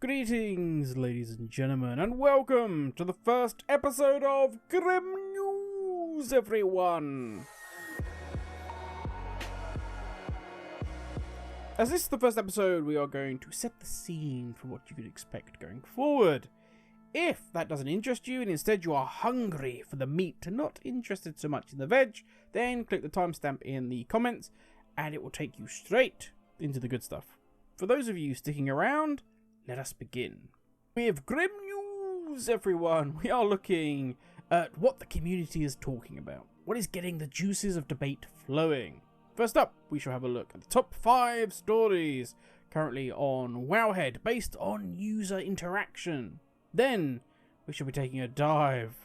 Greetings, ladies and gentlemen, and welcome to the first episode of Grim News, everyone! As this is the first episode, we are going to set the scene for what you could expect going forward. If that doesn't interest you, and instead you are hungry for the meat and not interested so much in the veg, then click the timestamp in the comments, and it will take you straight into the good stuff. For those of you sticking around, let us begin. With Grim News, everyone, we are looking at what the community is talking about. What is getting the juices of debate flowing? First up, we shall have a look at the top 5 stories currently on WoWhead based on user interaction. Then, we shall be taking a dive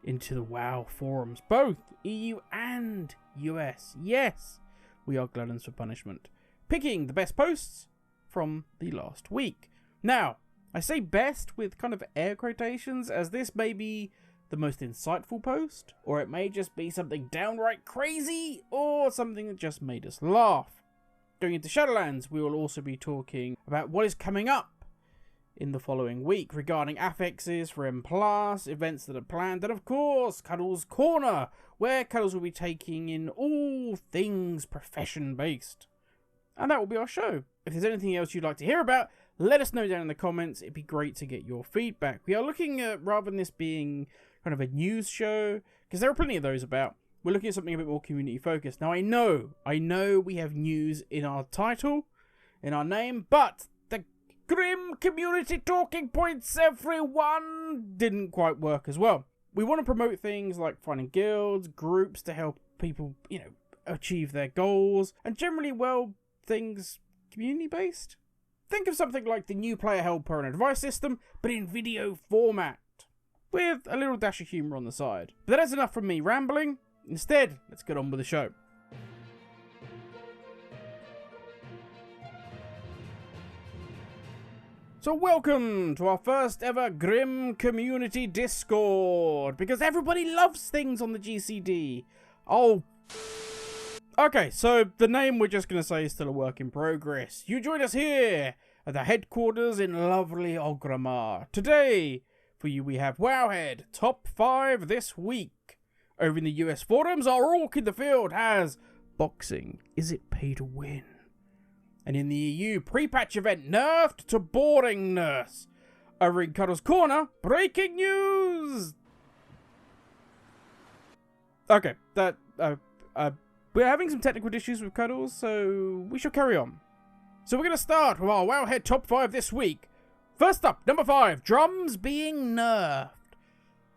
into the WoW forums, both EU and US. Yes, we are gluttons for punishment. Picking the best posts from the last week. Now, I say best with kind of air quotations, as this may be the most insightful post, or it may just be something downright crazy, or something that just made us laugh. Going into Shadowlands, we will also be talking about what is coming up in the following week regarding affixes for M+, events that are planned, and of course, Cuddles Corner, where Cuddles will be taking in all things profession-based. And that will be our show. If there's anything else you'd like to hear about, let us know down in the comments. It'd be great to get your feedback. We are looking at, rather than this being kind of a news show, because there are plenty of those about, we're looking at something a bit more community focused. Now I know we have news in our title, in our name, but the grim community talking points, everyone, didn't quite work as well. We want to promote things like finding guilds, groups to help people, achieve their goals, and generally, things community based. Think of something like the new player helper and advice system, but in video format, with a little dash of humour on the side. But that's enough from me rambling. Instead, let's get on with the show. So welcome to our first ever Grim Community Discord, because everybody loves things on the GCD. Okay, so the name we're just going to say is still a work in progress. You join us here at the headquarters in lovely Ogrimmar. Today, for you, we have WoWhead top 5 this week. Over in the US forums, our orc in the field has boxing. Is it pay to win? And in the EU, pre-patch event nerfed to boring nurse. Over in Cuddles Corner, breaking news! Okay, we're having some technical issues with Cuddles, so we shall carry on. So we're going to start with our WoWhead top 5 this week. First up, number 5, drums being nerfed.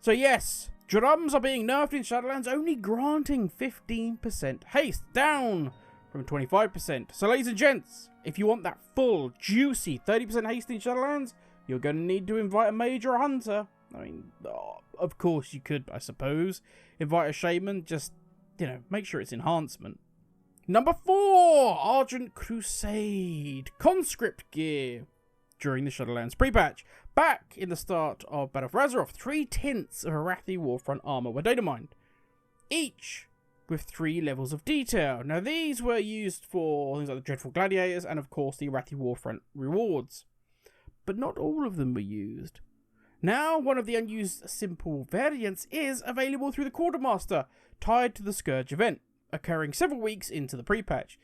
So yes, drums are being nerfed in Shadowlands, only granting 15% haste, down from 25%. So ladies and gents, if you want that full, juicy 30% haste in Shadowlands, you're going to need to invite a mage or a hunter. I mean, of course you could, I suppose, invite a shaman, just make sure it's enhancement. Number 4, Argent Crusade. Conscript gear during the Shadowlands pre-patch. Back in the start of Battle for Azeroth, 3 tints of Arathi Warfront armor were data mined, each with 3 levels of detail. Now these were used for things like the Dreadful Gladiators and of course the Arathi Warfront rewards. But not all of them were used. Now, one of the unused simple variants is available through the Quartermaster, tied to the Scourge event, occurring several weeks into the pre-patch.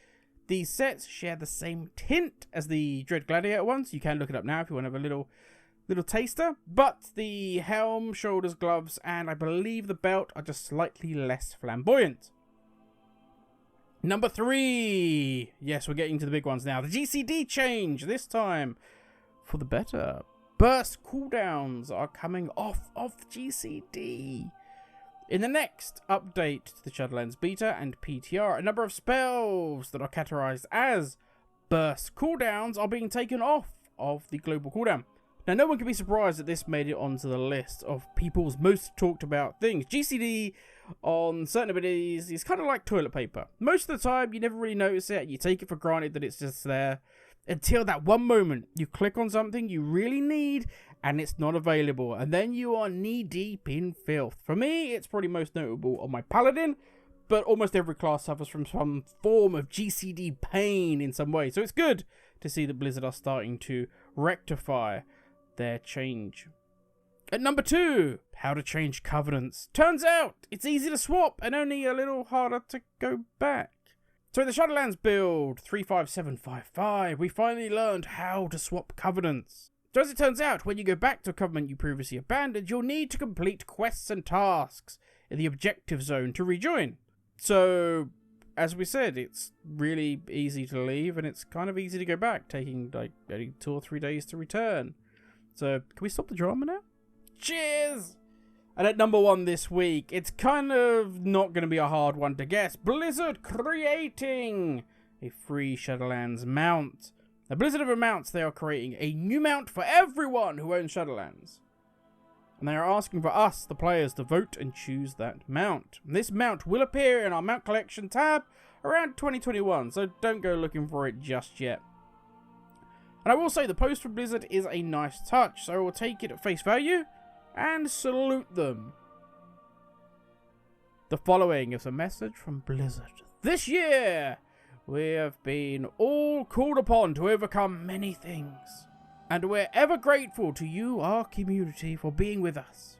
These sets share the same tint as the Dread Gladiator ones. You can look it up now if you want to have a little taster. But the helm, shoulders, gloves, and I believe the belt are just slightly less flamboyant. Number 3. Yes, we're getting to the big ones now. The GCD change, this time for the better. Burst cooldowns are coming off of GCD. In the next update to the Shadowlands beta and PTR, a number of spells that are categorized as burst cooldowns are being taken off of the global cooldown. Now, no one can be surprised that this made it onto the list of people's most talked about things. GCD on certain abilities is kind of like toilet paper. Most of the time, you never really notice it, and you take it for granted that it's just there, until that one moment you click on something you really need and it's not available, and then you are knee deep in filth. For me, it's probably most notable on my paladin, but almost every class suffers from some form of GCD pain in some way, so it's good to see that Blizzard are starting to rectify their change. At number 2, how to change covenants. Turns out it's easy to swap and only a little harder to go back. So in the Shadowlands build 35755, we finally learned how to swap covenants. So as it turns out, when you go back to a covenant you previously abandoned, you'll need to complete quests and tasks in the objective zone to rejoin. So, as we said, it's really easy to leave and it's kind of easy to go back, taking like only 2 or 3 days to return. So, can we stop the drama now? Cheers! And at number 1 this week, it's kind of not going to be a hard one to guess. Blizzard creating a free Shadowlands mount. A Blizzard of mounts, they are creating a new mount for everyone who owns Shadowlands. And they are asking for us, the players, to vote and choose that mount. And this mount will appear in our mount collection tab around 2021, so don't go looking for it just yet. And I will say the post from Blizzard is a nice touch, so I will take it at face value and salute them. The following is a message from Blizzard. This year, we have been all called upon to overcome many things. And we're ever grateful to you, our community, for being with us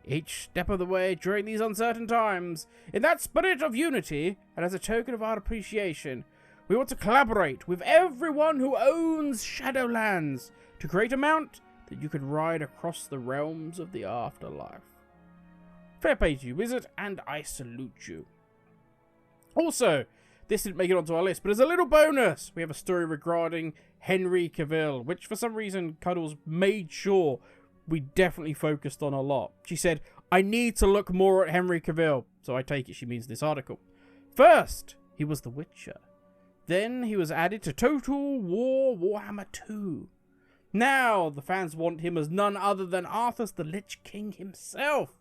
each step of the way during these uncertain times. In that spirit of unity, and as a token of our appreciation, we want to collaborate with everyone who owns Shadowlands to create a mount that you can ride across the realms of the afterlife. Fair play to you, Wizard, and I salute you. Also, this didn't make it onto our list, but as a little bonus, we have a story regarding Henry Cavill, which for some reason Cuddles made sure we definitely focused on a lot. She said, I need to look more at Henry Cavill, so I take it she means this article. First, he was The Witcher. Then he was added to Total War Warhammer 2. Now, the fans want him as none other than Arthas the Lich King himself.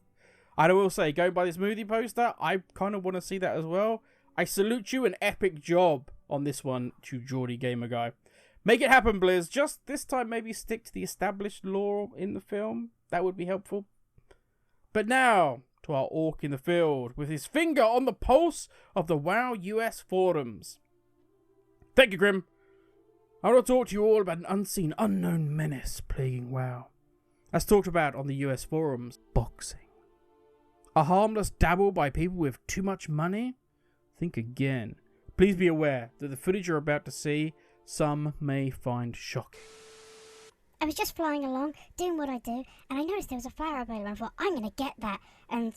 And I will say, going by this movie poster, I kind of want to see that as well. I salute you, an epic job on this one to Geordie Gamer Guy. Make it happen, Blizz. Just this time, maybe stick to the established lore in the film. That would be helpful. But now, to our orc in the field, with his finger on the pulse of the WoW US forums. Thank you, Grim. I want to talk to you all about an unseen, unknown menace plaguing WoW. As talked about on the US forums, boxing. A harmless dabble by people with too much money? Think again. Please be aware that the footage you're about to see, some may find shocking. I was just flying along, doing what I do, and I noticed there was a flower available. I thought, I'm going to get that. And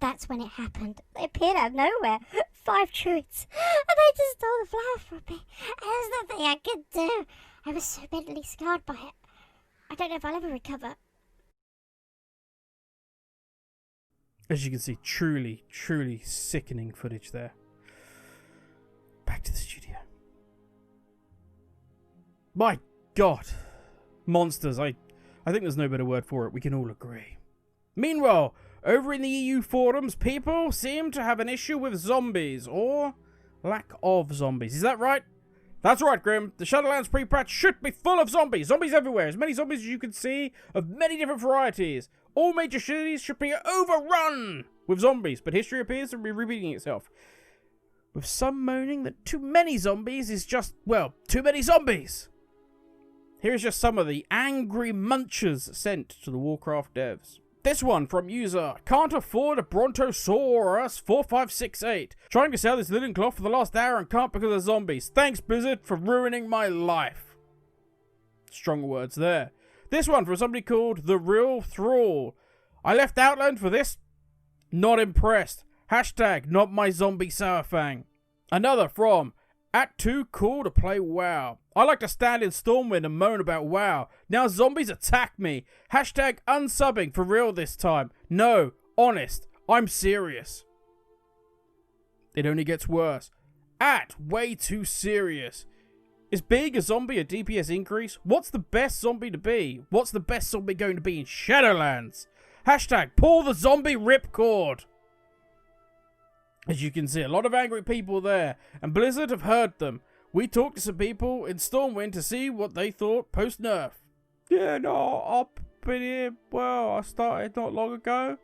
that's when it happened. They appeared out of nowhere. 5 druids. And they just stole the flower from me. And there's nothing I could do. I was so mentally scarred by it. I don't know if I'll ever recover. As you can see, truly, truly sickening footage there. Back to the studio. My God. Monsters. I think there's no better word for it. We can all agree. Meanwhile, over in the EU forums, people seem to have an issue with zombies, or lack of zombies. Is that right? That's right, Grim. The Shadowlands pre-patch should be full of zombies. Zombies everywhere. As many zombies as you can see, of many different varieties. All major cities should be overrun with zombies, but history appears to be repeating itself. With some moaning that too many zombies is just, well, too many zombies. Here's just some of the angry munchers sent to the Warcraft devs. This one from user, can't afford a Brontosaurus 4568. Trying to sell this linen cloth for the last hour and can't because of zombies. Thanks, Blizzard, for ruining my life. Strong words there. This one from somebody called The Real Thrall. I left Outland for this. Not impressed. Hashtag not my zombie Sourfang. Another from At Too Cool to Play WoW. I like to stand in Stormwind and moan about WoW. Now zombies attack me. Hashtag unsubbing for real this time. No, honest, I'm serious. It only gets worse. At way too serious. Is being a zombie a DPS increase? What's the best zombie to be? What's the best zombie going to be in Shadowlands? Hashtag pull the zombie ripcord. As you can see, a lot of angry people there, and Blizzard have heard them. We talked to some people in Stormwind to see what they thought post-nerf. Yeah, no, I've been here, well, I started not long ago,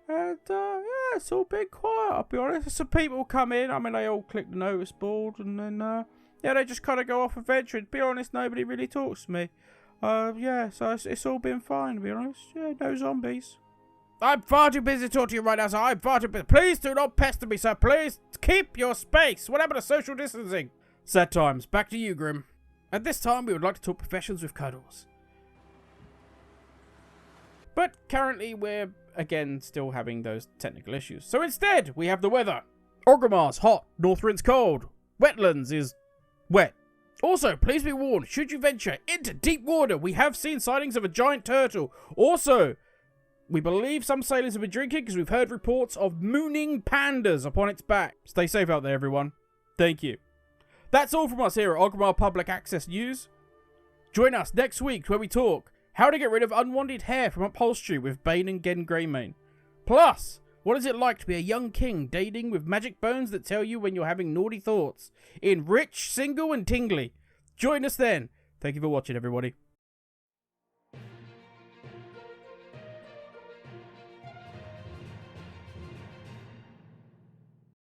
and yeah, it's all been quiet, I'll be honest. Some people come in, I mean, they all click the notice board, and then, yeah, they just kind of go off adventuring. To be honest, nobody really talks to me. Yeah, so it's all been fine, to be honest. Yeah, no zombies. I'm far too busy to talk to you right now, sir. I'm far too busy. Please do not pester me, sir. Please keep your space. What happened to social distancing? Sad times. Back to you, Grim. At this time, we would like to talk professions with Cuddles. But currently, we're, again, still having those technical issues. So instead, we have the weather. Orgrimmar's hot. Northrend's cold. Wetlands is wet. Also, please be warned, should you venture into deep water, we have seen sightings of a giant turtle. Also, we believe some sailors have been drinking because we've heard reports of mooning pandas upon its back. Stay safe out there, everyone. Thank you. That's all from us here at Orgrimmar Public Access News. Join us next week where we talk how to get rid of unwanted hair from upholstery with Bane and Gen Greymane. Plus, what is it like to be a young king dating with magic bones that tell you when you're having naughty thoughts in Rich, Single and Tingly? Join us then. Thank you for watching, everybody.